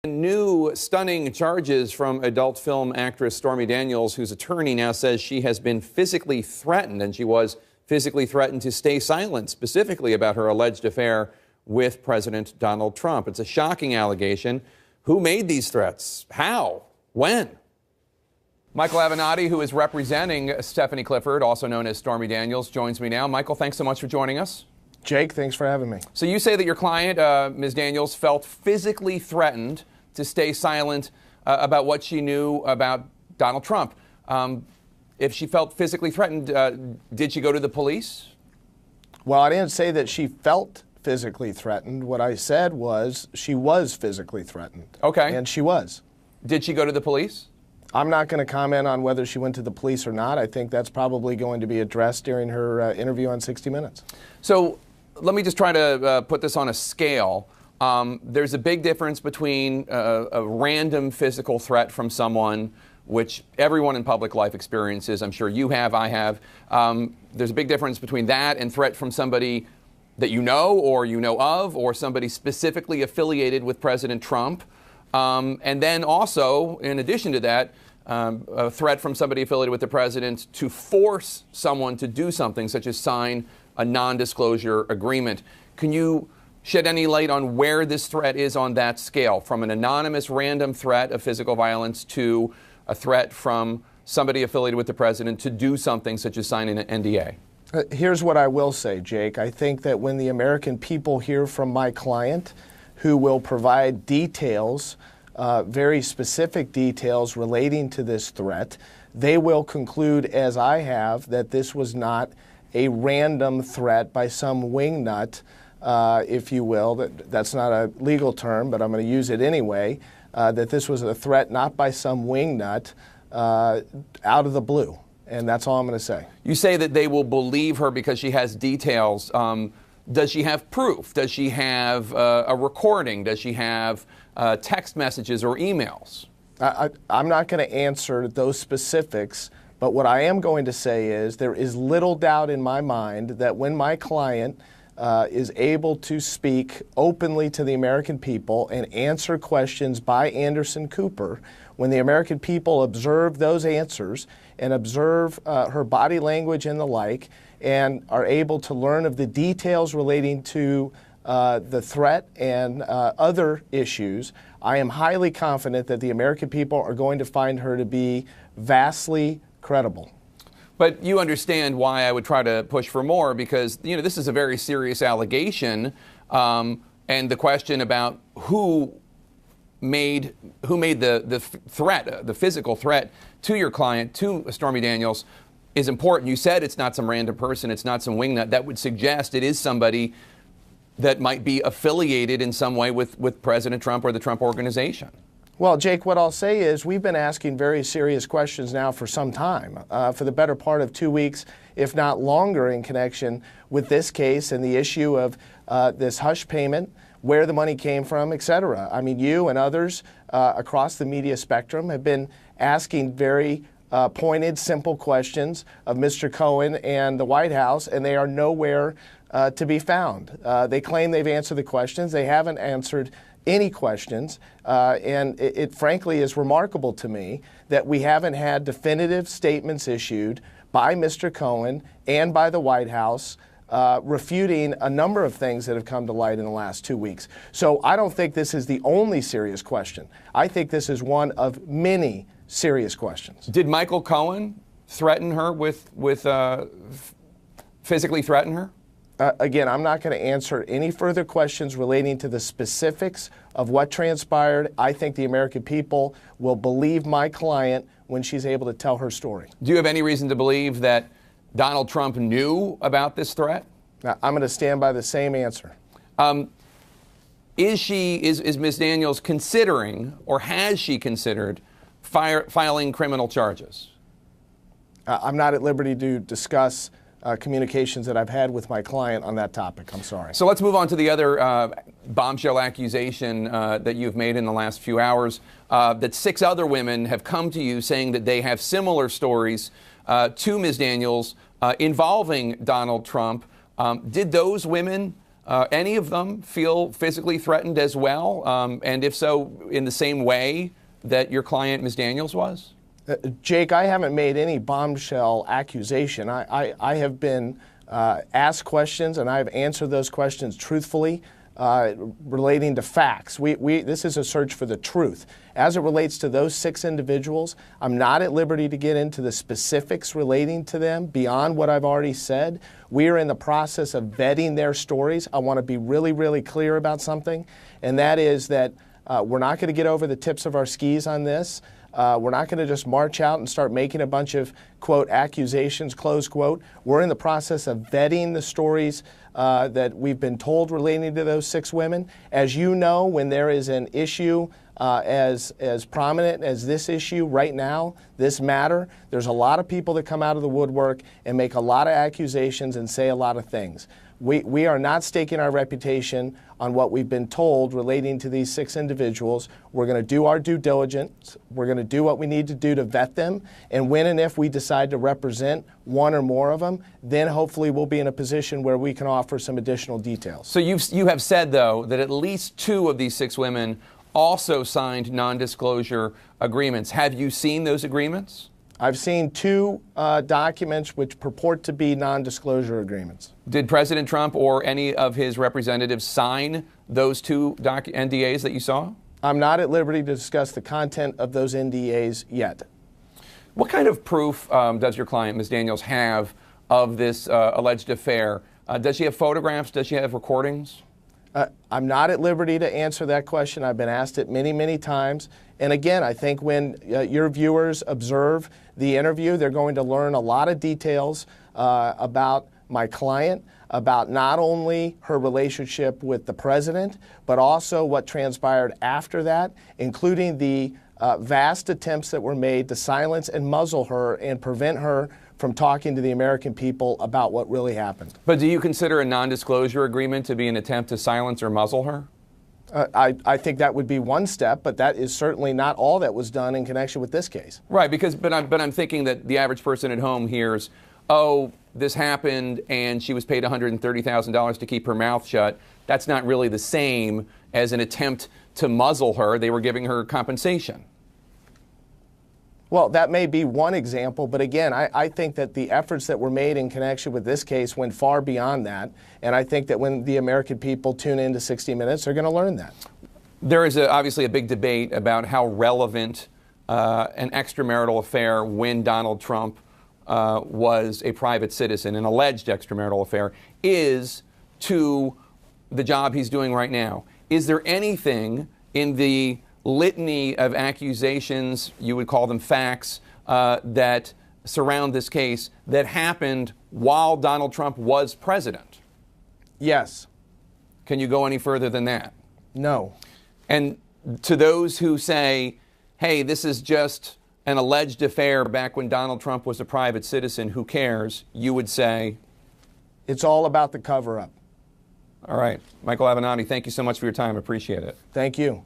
New stunning charges from adult film actress Stormy Daniels, whose attorney now says she has been physically threatened, and she was physically threatened to stay silent, specifically about her alleged affair with President Donald Trump. It's a shocking allegation. Who made these threats? How? When? Michael Avenatti, who is representing Stephanie Clifford, also known as Stormy Daniels, joins me now. Michael, thanks so much for joining us. Jake, thanks for having me. So you say that your client, Ms. Daniels, felt physically threatened to stay silent about what she knew about Donald Trump. If she felt physically threatened, did she go to the police? Well, I didn't say that she felt physically threatened. What I said was she was physically threatened. Okay. And she was. Did she go to the police? I'm not going to comment on whether she went to the police or not. I think that's probably going to be addressed during her interview on 60 Minutes. So let me just try to put this on a scale. There's a big difference between a random physical threat from someone, which everyone in public life experiences. I'm sure you have, I have. There's a big difference between that and threat from somebody that you know or you know of, or somebody specifically affiliated with President Trump. And then also, in addition to that, a threat from somebody affiliated with the president to force someone to do something, such as sign a non-disclosure agreement. Can you shed any light on where this threat is on that scale, from an anonymous random threat of physical violence to a threat from somebody affiliated with the president to do something such as signing an NDA? Here's what I will say, Jake. I think that when the American people hear from my client, who will provide details, very specific details relating to this threat, they will conclude, as I have, that this was not a random threat by some wingnut, if you will. That's not a legal term, but I'm going to use it anyway, that this was a threat not by some wingnut out of the blue. And that's all I'm going to say. You say that they will believe her because she has details. Does she have proof? Does she have a recording? Does she have text messages or emails? I'm not going to answer those specifics. But what I am going to say is there is little doubt in my mind that when my client is able to speak openly to the American people and answer questions by Anderson Cooper, when the American people observe those answers and observe her body language and the like, and are able to learn of the details relating to the threat and other issues, I am highly confident that the American people are going to find her to be vastly credible. But you understand why I would try to push for more, because this is a very serious allegation, and the question about who made the threat, the physical threat to your client, to Stormy Daniels, is important. You said it's not some random person, it's not some wingnut. That would suggest it is somebody that might be affiliated in some way with President Trump or the Trump organization. Well, Jake, what I'll say is we've been asking very serious questions now for some time, for the better part of 2 weeks, if not longer, in connection with this case and the issue of this hush payment, where the money came from, et cetera. I mean, you and others across the media spectrum have been asking very pointed, simple questions of Mr. Cohen and the White House, and they are nowhere to be found. They claim they've answered the questions. They haven't answered any questions, and it frankly is remarkable to me that we haven't had definitive statements issued by Mr. Cohen and by the White House refuting a number of things that have come to light in the last 2 weeks. So I don't think this is the only serious question. I think this is one of many serious questions. Did Michael Cohen threaten her with physically threaten her? Again, I'm not going to answer any further questions relating to the specifics of what transpired. I think the American people will believe my client when she's able to tell her story. Do you have any reason to believe that Donald Trump knew about this threat? I'm going to stand by the same answer. Is Ms. Daniels considering, or has she considered, filing criminal charges? I'm not at liberty to discuss communications that I've had with my client on that topic. I'm sorry. So let's move on to the other bombshell accusation that you've made in the last few hours, that 6 other women have come to you saying that they have similar stories to Ms. Daniels involving Donald Trump. Did those women Any of them feel physically threatened as well? And if so, in the same way that your client, Ms. Daniels, was? Jake, I haven't made any bombshell accusation. I have been asked questions, and I've answered those questions truthfully, relating to facts. This is a search for the truth. As it relates to those 6 individuals, I'm not at liberty to get into the specifics relating to them beyond what I've already said. We are in the process of vetting their stories. I want to be really, really clear about something, and that is that we're not going to get over the tips of our skis on this. We're not going to just march out and start making a bunch of, quote, accusations, close quote. We're in the process of vetting the stories that we've been told relating to those 6 women. As you know, when there is an issue as prominent as this issue right now, this matter, there's a lot of people that come out of the woodwork and make a lot of accusations and say a lot of things. We are not staking our reputation on what we've been told relating to these 6 individuals. We're going to do our due diligence. We're going to do what we need to do to vet them. And when and if we decide to represent one or more of them, then hopefully we'll be in a position where we can offer some additional details. So you have said, though, that at least 2 of these 6 women also signed non-disclosure agreements. Have you seen those agreements? I've seen 2 documents which purport to be non-disclosure agreements. Did President Trump or any of his representatives sign those 2 NDAs that you saw? I'm not at liberty to discuss the content of those NDAs yet. What kind of proof does your client, Ms. Daniels, have of this alleged affair? Does she have photographs? Does she have recordings? I'm not at liberty to answer that question. I've been asked it many, many times. And again, I think when your viewers observe the interview, they're going to learn a lot of details about my client, about not only her relationship with the president, but also what transpired after that, including the vast attempts that were made to silence and muzzle her and prevent her from talking to the American people about what really happened. But do you consider a non-disclosure agreement to be an attempt to silence or muzzle her? I think that would be one step, but that is certainly not all that was done in connection with this case. Right, but I'm thinking that the average person at home hears, oh, this happened and she was paid $130,000 to keep her mouth shut. That's not really the same as an attempt to muzzle her. They were giving her compensation. Well, that may be one example, but again, I think that the efforts that were made in connection with this case went far beyond that, and I think that when the American people tune into 60 Minutes, they're going to learn that. There is obviously a big debate about how relevant an extramarital affair when Donald Trump was a private citizen, an alleged extramarital affair, is to the job he's doing right now. Is there anything in the litany of accusations, you would call them facts, that surround this case that happened while Donald Trump was president? Yes. Can you go any further than that? No. And to those who say, hey, this is just an alleged affair back when Donald Trump was a private citizen, who cares? You would say? It's all about the cover-up. All right. Michael Avenatti, thank you so much for your time. Appreciate it. Thank you.